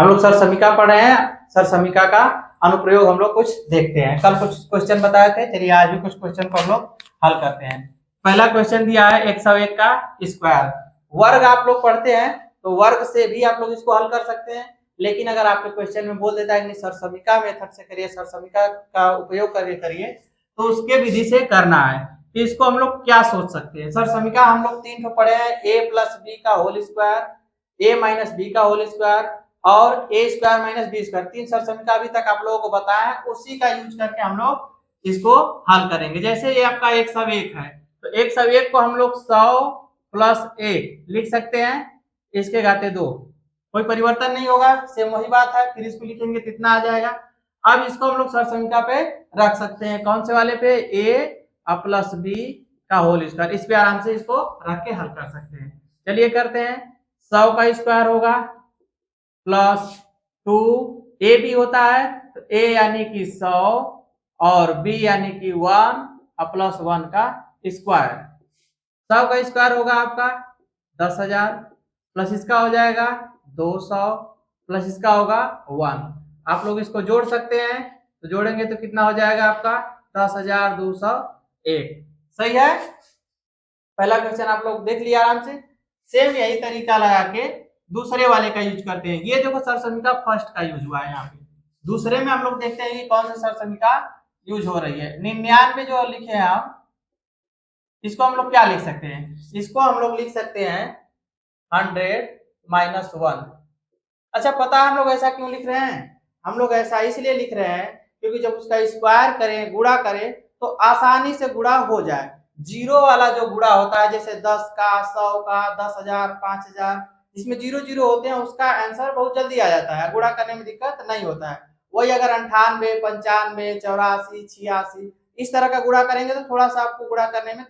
हम लोग सर समीका पढ़ रहे हैं। सर समीका का अनुप्रयोग हम लोग कुछ देखते हैं। कल कुछ क्वेश्चन बताए थे, चलिए आज भी कुछ क्वेश्चन को हम लोग हल करते हैं। पहला क्वेश्चन दिया है 101 का स्क्वायर। वर्ग आप लोग पढ़ते हैं तो वर्ग से भी आप लोग इसको हल कर सकते हैं, लेकिन अगर आपके क्वेश्चन में बोल देता है कि सर समीका मेथड से करिए, सर समीका का उपयोग करके करिए, तो उसके विधि से करना है। तो इसको हम लोग क्या सोच सकते हैं? सर समीका हम लोग 3 पढ़े हैं, a प्लस बी का whole square, a minus B का होल स्क्वायर और A square minus B square. 3 sir समीका अभी तक आप लोगों को बताया है, उसी का यूज करके हम लोग इसको हल करेंगे। जैसे ये आपका 101 है तो 101 को हम लोग 100 प्लस 1 लिख सकते हैं, इसके घाते 2, कोई परिवर्तन नहीं होगा, सेम वही बात है। फिर इसको लिखेंगे कितना आ जाएगा। अब इसको हम लोग सर समीका पे रख सकते हैं, कौन से वाले पे? a प्लस बी का होल स्क्वायर। इस पे आराम से इसको रख के हल कर सकते हैं। चलिए करते हैं। 100 का स्क्वायर होगा प्लस 2, ए भी होता है तो ए यानी कि 100 और बी यानी कि 1 प्लस 1 का स्क्वायर। 100 का स्क्वायर होगा आपका 10,000 प्लस इसका हो जाएगा 200 प्लस इसका होगा 1। आप लोग इसको जोड़ सकते हैं, तो जोड़ेंगे तो कितना हो जाएगा आपका? 10,201। सही है। पहला क्वेश्चन आप लोग देख लिया आराम से। सेम यही तरीका लगा के दूसरे वाले का यूज करते हैं। ये देखो सर समीका फर्स्ट का यूज हुआ है यहाँ पे। दूसरे में हम लोग देखते हैं कि कौन सा सर समीका यूज हो रही है। 99 जो लिखे हैं हम, इसको हम लोग क्या लिख सकते हैं? इसको हम लोग लिख सकते हैं 100 माइनस 1। अच्छा, पता है हम लोग ऐसा क्यों लिख रहे हैं? हम लोग ऐसा इसलिए लिख रहे हैं क्योंकि जब उसका स्क्वायर करें, गुणा करें, तो आसानी से गुणा हो जाए। जीरो वाला जो गुणा होता है, जैसे 10 का, 100 का, 10,000, 5,000, जिसमें जीरो जीरो होते हैं, उसका आंसर बहुत जल्दी आ जाता है, गुणा करने में दिक्कत नहीं होता है। वही अगर 98, 95, 84, 86 इस तरह का गुणा करेंगे तो थोड़ा सा आपको गुणा करने में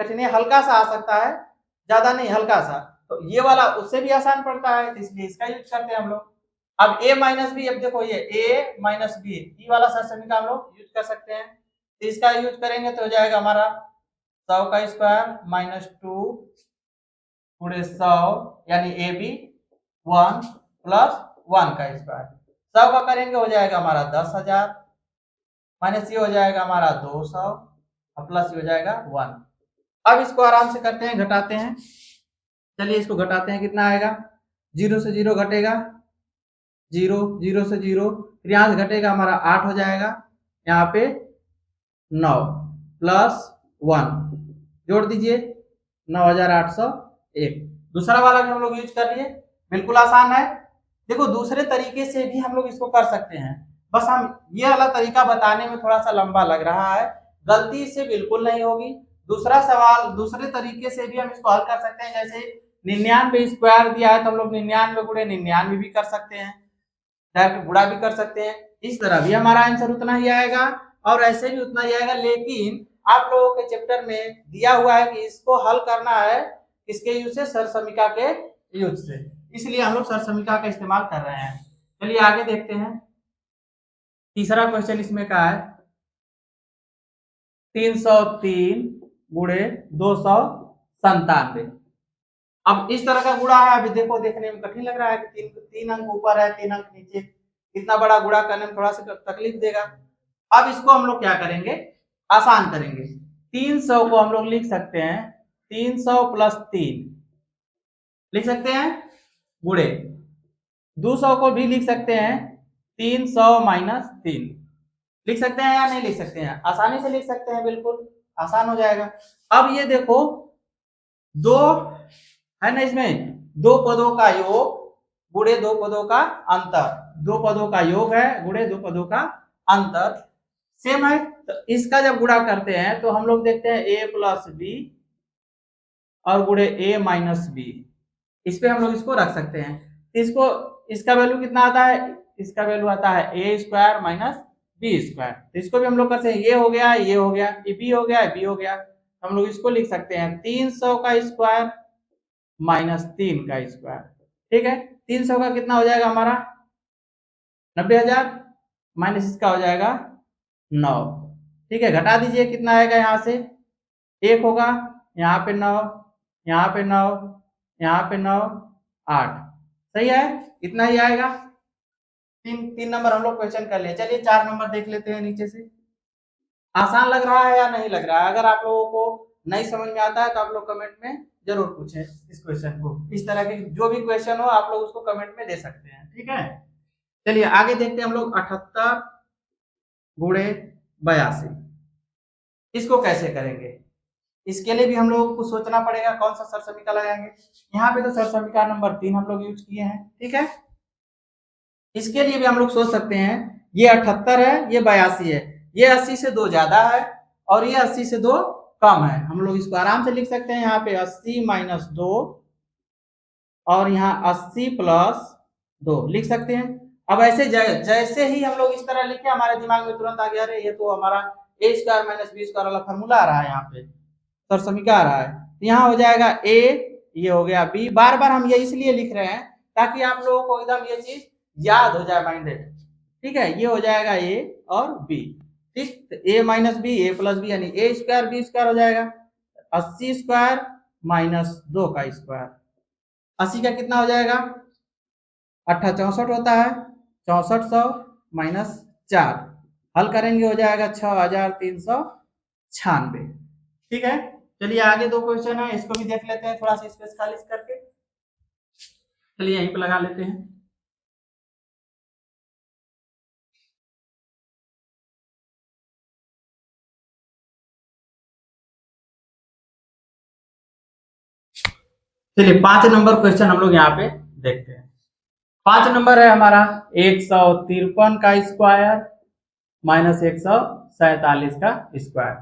कठिनाई हल्का सा आ सकता है, ज्यादा नहीं, हल्का सा। तो ये वाला उससे भी आसान पड़ता है, तो इसलिए इसका यूज करते हैं हम लोग। अब a माइनस बी, अब देखो ये a माइनस बी, ई वाला सर समीका हम लोग यूज कर सकते हैं। तो इसका यूज करेंगे तो हो जाएगा हमारा 100 का स्क्वायर माइनस 2 पूरे 100 यानी ए बी 1 प्लस 1 का स्क्वायर। 100 का करेंगे हो जाएगा हमारा 10,000 माइनस ये हो जाएगा हमारा 200 और प्लस ये हो जाएगा 1। अब इसको आराम से करते हैं, घटाते हैं। चलिए इसको घटाते हैं, कितना आएगा? 0 से 0 घटेगा 0, 0 से 0, फिर यहाँ से घटेगा हमारा 8 हो जाएगा, यहाँ पे 9 प्लस 1 जोड़ दीजिए 9,801। दूसरा वाला भी हम लोग यूज कर लिए, बिल्कुल आसान है। देखो दूसरे तरीके से भी हम लोग इसको कर सकते हैं, बस हम ये वाला तरीका बताने में थोड़ा सा लंबा लग रहा है, गलती से बिल्कुल नहीं होगी। दूसरा सवाल दूसरे तरीके से भी हम इसको हल कर सकते हैं। जैसे 99 स्क्वायर दिया है तो हम लोग 99 गुणे 99 भी कर सकते हैं, डायरेक्ट गुणा भी कर सकते हैं। इस तरह भी हमारा आंसर उतना ही आएगा और ऐसे भी उतना ही आएगा। लेकिन आप लोगों के चैप्टर में दिया हुआ है कि इसको हल करना है किसके यूज से? सर समीका के यूज से, इसलिए हम लोग सर समीका का इस्तेमाल कर रहे हैं। चलिए आगे देखते हैं। तीसरा क्वेश्चन इसमें का है 303 गुणे 297। अब इस तरह का गुणा है, अभी देखो देखने में कठिन लग रहा है कि तीन अंक ऊपर है, 3 अंक नीचे, इतना बड़ा गुणा करने में थोड़ा सा तकलीफ देगा। अब इसको हम लोग क्या करेंगे? आसान करेंगे। 300 को हम लोग लिख सकते हैं 300 प्लस 3 लिख सकते हैं, गुणे 200 को भी लिख सकते हैं 300 माइनस 3 लिख सकते हैं या नहीं लिख सकते हैं? आसानी से लिख सकते हैं, बिल्कुल आसान हो जाएगा। अब ये देखो दो है ना, इसमें दो पदों का योग गुणे दो पदों का अंतर, दो पदों का योग है गुणे दो पदों का अंतर सेम है। तो इसका जब गुणा करते हैं तो हम लोग देखते हैं a प्लस बी और गुणे a माइनस बी, इस पे हम लोग इसको रख सकते हैं। इसको इसका वैल्यू कितना आता है? इसका वैल्यू आता है a square minus B square. तो इसको भी हम लोग करते हैं, ये हो गया, ये हो गया, ये बी हो गया, बी हो गया। हम लोग इसको लिख सकते हैं 300 का स्क्वायर माइनस 3 का स्क्वायर। ठीक है, 300 का कितना हो जाएगा हमारा? 90,000 माइनस इसका हो जाएगा 9। ठीक है, घटा दीजिए, कितना आएगा? यहाँ से 1 होगा, यहाँ पे 9, यहाँ पे 9, यहाँ पे 9, 8। सही है, इतना ही आएगा। तीन नंबर हम लोग क्वेश्चन कर लिए। चलिए 4 नंबर देख लेते हैं नीचे से। आसान लग रहा है या नहीं लग रहा है? अगर आप लोगों को नहीं समझ में आता है तो आप लोग कमेंट में जरूर पूछें इस क्वेश्चन को। इस तरह के जो भी क्वेश्चन हो आप लोग उसको कमेंट में दे सकते हैं, ठीक है। चलिए आगे देखते हैं हम लोग 78 गुणे 82 इसको कैसे करेंगे। इसके लिए भी हम लोगों को सोचना पड़ेगा कौन सा सरसमीका लगाएंगे। यहाँ पे तो सरसमीका नंबर 3 हम लोग यूज किए हैं, ठीक है। इसके लिए भी हम लोग सोच सकते हैं ये 78 है, ये 82 है, ये 80 से 2 ज्यादा है और ये 80 से 2 कम है। हम लोग इसको आराम से लिख सकते हैं, यहाँ पे 80 - 2 और यहाँ 80 + 2 लिख सकते हैं। अब ऐसे जैसे ही हम लोग इस तरह लिखे हमारे दिमाग में तुरंत आ गया, अरे ये तो हमारा a² - b² वाला फॉर्मूला आ रहा है, यहाँ पे सरसमीका आ रहा है। तो यहाँ हो जाएगा a, ये हो गया b। बार बार हम ये इसलिए लिख रहे हैं ताकि आप लोगों को एकदम ये चीज याद हो जाए माइंडेड, ठीक है। ये हो जाएगा a और b, ठीक। तो a - b, a + b यानी a² b² हो जाएगा। 80² - 2 का स्क्वायर, 80 का कितना हो जाएगा 8 64 होता है, 6400 - 4 हल करेंगे हो जाएगा 6396, ठीक है। चलिए आगे 2 क्वेश्चन है, इसको भी देख लेते हैं थोड़ा सा स्पेस खाली करके। चलिए यहीं पे लगा लेते हैं। चलिए 5 नंबर क्वेश्चन हम लोग यहाँ पे देखते हैं। 5 नंबर है हमारा 153 का स्क्वायर - 147 का स्क्वायर।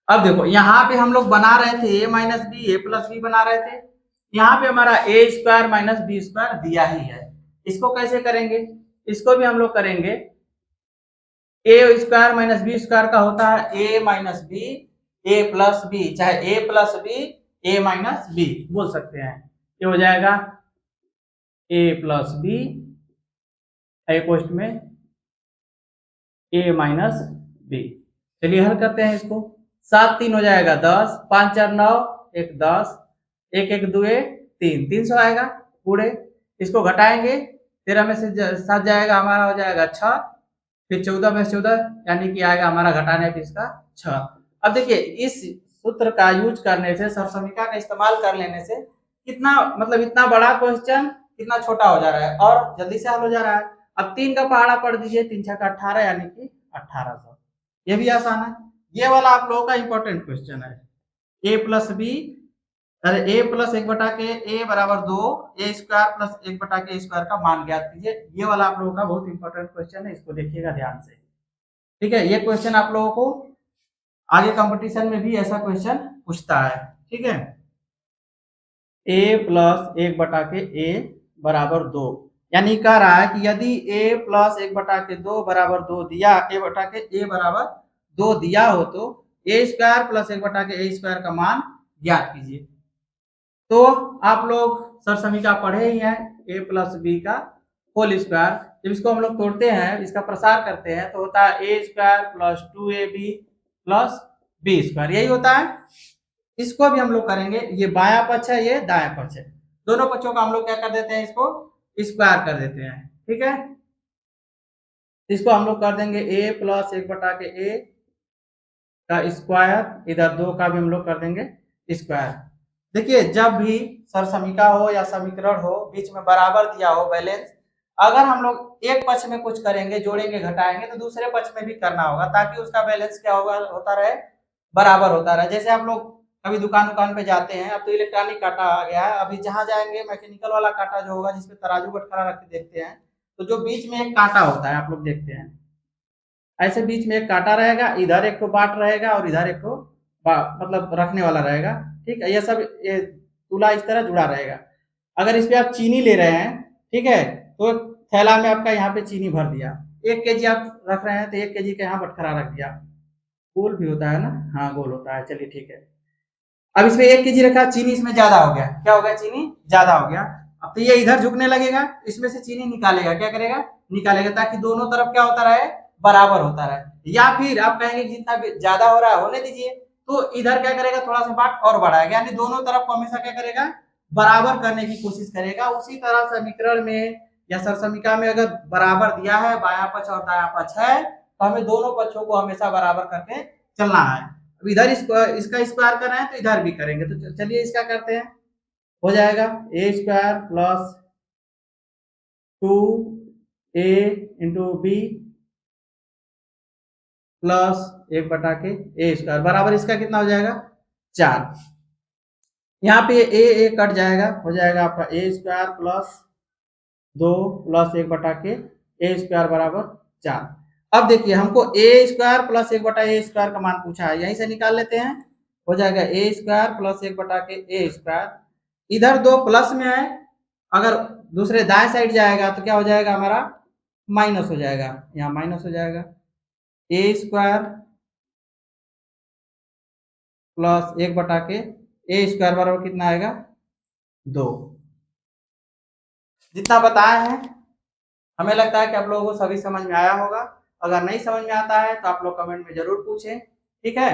अब देखो यहाँ पे हम लोग बना रहे थे a - b, a + b बना रहे थे। यहाँ पे हमारा a² - b² दिया ही है। इसको कैसे करेंगे? इसको भी हम लोग करेंगे a² - b² का होता है a - b, a + b, चाहे a + b, a - b बोल सकते हैं। ये हो जाएगा a + b, पोस्ट में a - b। चलिए हल करते हैं इसको। 7 3 हो जाएगा 10, 5 4 9, 1 10, 1 1 2 3, 300 आएगा पूरे। इसको घटाएंगे, 13 में से 7 जाएगा, हमारा हो जाएगा 6, फिर 14 में से 14 यानी कि आएगा हमारा घटाने पे इसका 6। अब देखिए इस सूत्र का यूज करने से, सरसमीका का इस्तेमाल कर लेने से कितना मतलब इतना बड़ा क्वेश्चन कितना छोटा हो जा रहा है और जल्दी से हल हो जा रहा है। अब 3 का पहाड़ा पढ़ दीजिए, 3 6 का 18 यानी कि 1800। ये भी आसान है। ये वाला आप लोगों का इंपॉर्टेंट क्वेश्चन है। a + b, अरे a + 1/a = 2, a² + 1/a² का मान ज्ञात कीजिए। ये वाला आप लोगों का बहुत इंपॉर्टेंट क्वेश्चन है, इसको देखिएगा ध्यान से, ठीक है। ये क्वेश्चन आप लोगों को आगे कंपटीशन में भी ऐसा क्वेश्चन पूछता है, ठीक है। a + 1/a = 2 यानी कह रहा है कि यदि a + 1/2 = 2 दिया, a/a = 2 दिया हो तो a² + 1/a² का मान ज्ञात कीजिए। तो आप लोग सरसमीका पढ़े ही हैं, a + b का होल स्क्वायर। जब इसको हम लोग तोड़ते हैं, इसका प्रसार करते हैं तो होता है a² + 2ab + b², यही होता है। इसको भी हम लोग करेंगे, ये बायां पक्ष है, ये दायां पक्ष है, दोनों पक्षों का हम लोग क्या कर देते हैं, इसको स्क्वायर कर देते हैं, ठीक है। इसको हम लोग कर देंगे a + 1/a का स्क्वायर, इधर 2 का भी हम लोग कर देंगे स्क्वायर। देखिए जब भी सरसमीका हो या समीकरण हो, बीच में बराबर दिया हो बैलेंस, अगर हम लोग एक पक्ष में कुछ करेंगे, जोड़ेंगे घटाएंगे, तो दूसरे पक्ष में भी करना होगा ताकि उसका बैलेंस क्या होगा, होता रहे, बराबर होता रहे। जैसे आप लोग कभी दुकान पे जाते हैं, अब तो इलेक्ट्रॉनिक कांटा आ गया है, अभी जहां जाएंगे मैकेनिकल वाला कांटा जो होगा जिसपे तराजू बटखरा रख के देखते हैं, तो जो बीच में एक कांटा होता है आप लोग देखते हैं, ऐसे बीच में एक कांटा रहेगा, इधर एक को बाट रहेगा और इधर एक को मतलब रखने वाला रहेगा, ठीक है। ये सब ये तुला इस तरह जुड़ा रहेगा। अगर इस पे आप चीनी ले रहे हैं, ठीक है, तो थैला में आपका यहाँ पे चीनी भर दिया, 1 kg आप रख रहे हैं तो 1 kg के यहाँ बटखरा रख दिया, गोल भी होता है ना, हाँ गोल होता है, चलिए ठीक है। अब इसमें 1 kg रखा, चीनी इसमें ज्यादा हो गया, क्या हो गया, चीनी ज्यादा हो गया। अब तो ये इधर झुकने लगेगा, इसमें से चीनी निकालेगा, क्या करेगा, निकालेगा, ताकि दोनों तरफ क्या होता रहे, बराबर होता रहे। या फिर आप कहेंगे जितना ज्यादा हो रहा है होने दीजिए, तो इधर क्या करेगा, थोड़ा सा बाट और बढ़ाएगा, यानी दोनों तरफ को हमेशा क्या करेगा, बराबर करने की कोशिश करेगा। उसी तरह समीकरण में या सरसमीका में अगर बराबर दिया है बायां पक्ष और दायां पक्ष है तो हमें दोनों पक्षों को हमेशा बराबर करके चलना है। अब इधर इसका स्क्वायर कर रहे हैं तो इधर भी करेंगे, तो चलिए इसका करते हैं। हो जाएगा A square plus 2a into B plus 1/के ए स्क्वायर बराबर इसका कितना हो जाएगा 4। यहाँ पे ए कट जाएगा, हो जाएगा आपका ए स्क्वायर प्लस 2 प्लस 1/के ए स्क्वायर बराबर 4। अब देखिए हमको ए स्क्वायर प्लस 1/ए स्क्वायर का मान पूछा है, यहीं से निकाल लेते हैं। हो जाएगा ए स्क्वायर प्लस 1/के ए स्क्वायर, इधर 2 प्लस में है, अगर दूसरे दाएं साइड जाएगा तो क्या हो जाएगा हमारा माइनस हो जाएगा, यहाँ माइनस हो जाएगा। ए स्क्वायर प्लस 1/के ए स्क्वायर बराबर कितना आएगा 2। जितना बताए हैं हमें लगता है कि आप लोगों को सभी समझ में आया होगा। अगर नहीं समझ में आता है तो आप लोग कमेंट में जरूर पूछें, ठीक है।